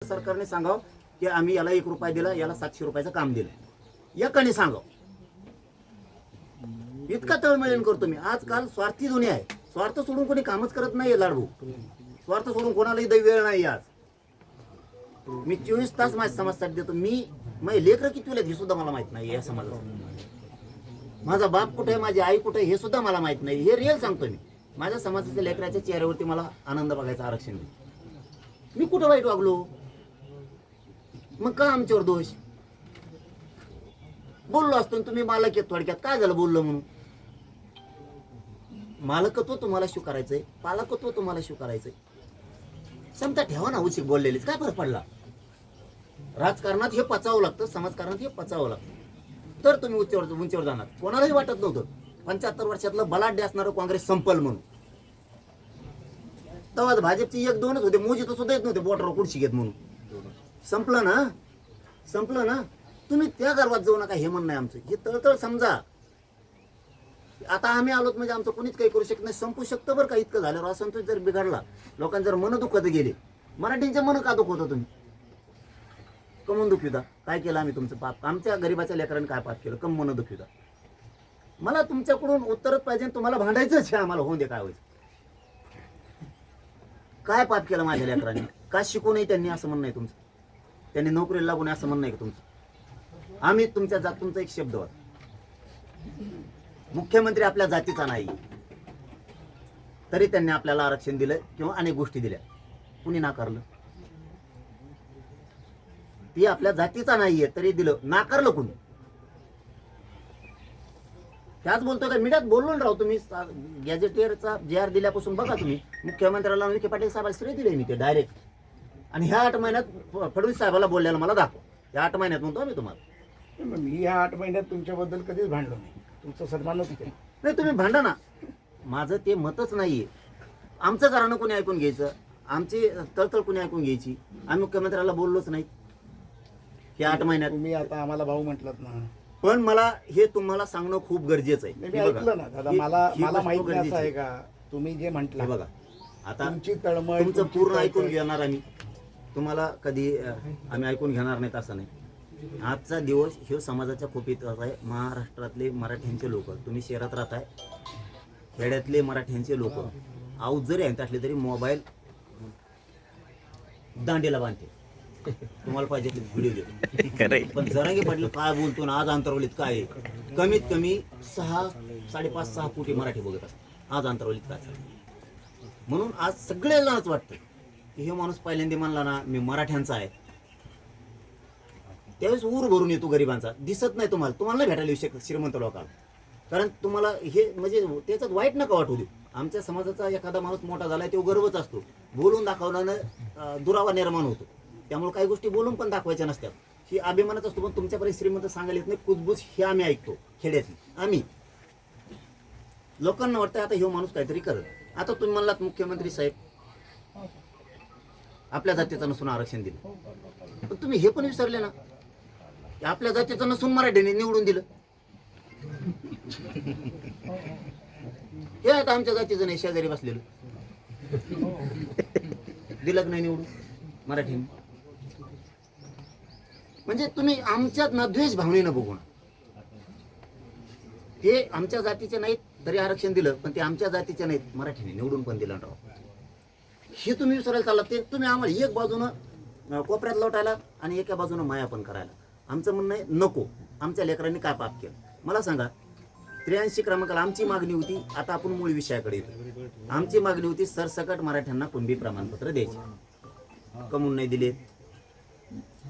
सरकारने सांगावं की आम्ही याला 1 रुपया दिला, याला 700 रुपयाचं काम दिलं, एकाने सांगावं. इतका तळमळीन करतो मी. आजकाल स्वार्थी दुनिया आहे. स्वार्थ सोडून कोणी कामच करत नाही लाडू. स्वार्थ सोडून कोणालाही वेळ नाही. आज मी 24 तास माझ्या समाजासाठी देतो. माझे लेकरं किती वेळेत हे सुद्धा मला माहित नाही. या समाजाचं माझा बाप कुठे आहे, माझी आई कुठे आहे हे सुद्धा मला माहित नाही. हे रिअल सांगतो मी. माझ्या समाजाच्या लेकराच्या चेहऱ्यावरती मला आनंद बघायचा. आरक्षण मी कुठं वाईट वागलो? मग का आमच्यावर दोष? बोललो असतो तुम्ही मालक आहे. थोडक्यात काय झालं बोललो म्हणून? मालकत्व तुम्हाला स्वीकारायचंय, पालकत्व तुम्हाला स्वीकारायचंय. समजा ठेवा ना. उचित बोललेलीच काय फरक पडला? राजकारणात हे पचावं लागतं, समाजकारणात हे पचावं लागतं, तर तुम्ही उंचीवर जाणार. कोणालाही वाटत नव्हतं 75 वर्षातलं बलाढ्य असणारं काँग्रेस संपल म्हणून. तेव्हा भाजपची 1-2च होते. मोजी तर सुद्धा येत नव्हते बोटावर कुर्शी घेत म्हणून. संपलं ना, संपलं ना. तुम्ही त्या गर्वात जाऊ नका हे म्हणणं आहे आमचं. हे तळतळ समजा. आता आम्ही आलोत म्हणजे आमचं कोणीच काही करू शकत नाही. संपू शकतं बरं का. इतकं झालं. असंतोष जर बिघडला, लोकांनी जर मन दुखत गेले, मराठींचे मन का दुखवतं तुम्ही? कमून दुखविता. काय केलं आम्ही तुमचं पाप? आमच्या गरीबाच्या लेकरांनी काय पाप केलं? कम मन दुखविता. मला तुमच्याकडून उत्तरच पाहिजे. तुम्हाला भांडायचंच आहे. आम्हाला होऊन दे काय व्हायचं. काय पाप केलं माझ्या लेकरांनी? का शिकू नये त्यांनी असं म्हणणं आहे तुमचं? त्यांनी नोकरीला लागू नये असं म्हणणं आहे का तुमचं? आम्ही तुमच्या तुमचा एक शब्द होता. मुख्यमंत्री आपल्या जातीचा नाही तरी त्यांनी आपल्याला आरक्षण दिलं किंवा अनेक गोष्टी दिल्या. कुणी नाकारलं? ती आपल्या जातीचा नाहीये तरी दिलं. नाकारलं कुणी? त्याच बोलतोय का? मीडियात बोललो ना राव. तुम्ही गॅजेटियरचा JR दिल्यापासून बघा तुम्ही. मुख्यमंत्र्याला विखे पाटील साहेबाला श्रेय दिले मी ते डायरेक्ट. आणि ह्या 8 महिन्यात फडणवीस साहेबाला बोललेलं मला दाखव. या 8 महिन्यात म्हणतो मी तुम्हाला. मी ह्या 8 महिन्यात तुमच्याबद्दल कधीच भांडलो नाही. तुमचा सन्मानच केला नाही. तुम्ही भांडा ना. माझं ते मतच नाहीये. आमचं घराणं कोणी ऐकून घ्यायचं? आमची तळतळ कोणी ऐकून घ्यायची? आम्ही मुख्यमंत्र्याला बोललोच नाही या 8 महिन्यात. तुम्ही आता आम्हाला भाऊ म्हटलात ना. पण मला हे तुम्हाला सांगणं खूप गरजेचं आहे. मी ऐकलं ना दादा. मला माहित नाही असं आहे का तुम्ही जे म्हटलं. बघा आता तुमची तळमळ तुमचं पूर्ण ऐकून घेणार आम्ही. तुम्हाला कधी आम्ही ऐकून घेणार नाहीत असं नाही. आजचा दिवस हे समाजाच्या खोपीत आहे. महाराष्ट्रातले मराठ्यांचे लोक, तुम्ही शहरात राहताय, खेड्यातले मराठ्यांचे लोक आऊत जरी आहेत असले तरी मोबाईल दांडीला बांधते. तुम्हाला पाहिजे व्हिडिओ देतो. पण जरांगे पाटील काय बोलतो ना आज अंतरवलीत काय आहे? कमीत कमी 5.5-6 कोटी मराठी बघत असतात आज अंतरवलीत काय. म्हणून आज सगळ्यांनाच वाटतं की हे माणूस पहिल्यांदा म्हणला ना मी मराठ्यांचा आहे, त्यावेळेस ऊर भरून येतो गरिबांचा. दिसत नाही तुम्हाला. तुम्हाला नाही भेटायला येऊ शकत श्रीमंत लोकांना. कारण तुम्हाला हे म्हणजे त्याच्यात वाईट नका वाटू दे. आमच्या समाजाचा एखादा माणूस मोठा झालाय तो गर्वच असतो. बोलून दाखवल्यानं दुरावा निर्माण होतो. त्यामुळे काही गोष्टी बोलून पण दाखवायच्या नसतात. ही अभिमानच असतो. पण तुमच्यापर्यंत श्रीमंत सांगायला येत नाही. कुजबूज हे आम्ही ऐकतो खेड्यातली. आम्ही लोकांना वाटतं आता हे माणूस काहीतरी करत. आता तुम्ही म्हणलात मुख्यमंत्री साहेब आपल्या जातीचं नसून आरक्षण दिलं. पण तुम्ही हे पण विसरले ना आपल्या जातीचं नसून मराठीने निवडून दिलं. हे आता आमच्या जातीचं नाही शेजारी बसलेलं दिलं नाही निवडून मराठीने. म्हणजे तुम्ही आमच्यात ना द्वेष भावनेनं बघून ते आमच्या जातीचे नाहीत तरी आरक्षण दिलं. पण ते आमच्या जातीचे नाहीत मराठीने निवडून पण दिलं राव. हे तुम्ही विसरायला चाललात. ते तुम्ही आम्हाला एक बाजूनं कोपऱ्यात लोटायला आणि एका बाजूनं माया पण करायला. आमचं म्हणणं आहे नको. आमच्या लेकरांनी काय पाप केलं मला सांगा. 83 क्रमांकाला आमची मागणी होती. आता आपण मूळ विषयाकडे येतो. आमची मागणी होती सरसकट मराठ्यांना कुणबी प्रमाणपत्र द्यायचे. कमून नाही दिले.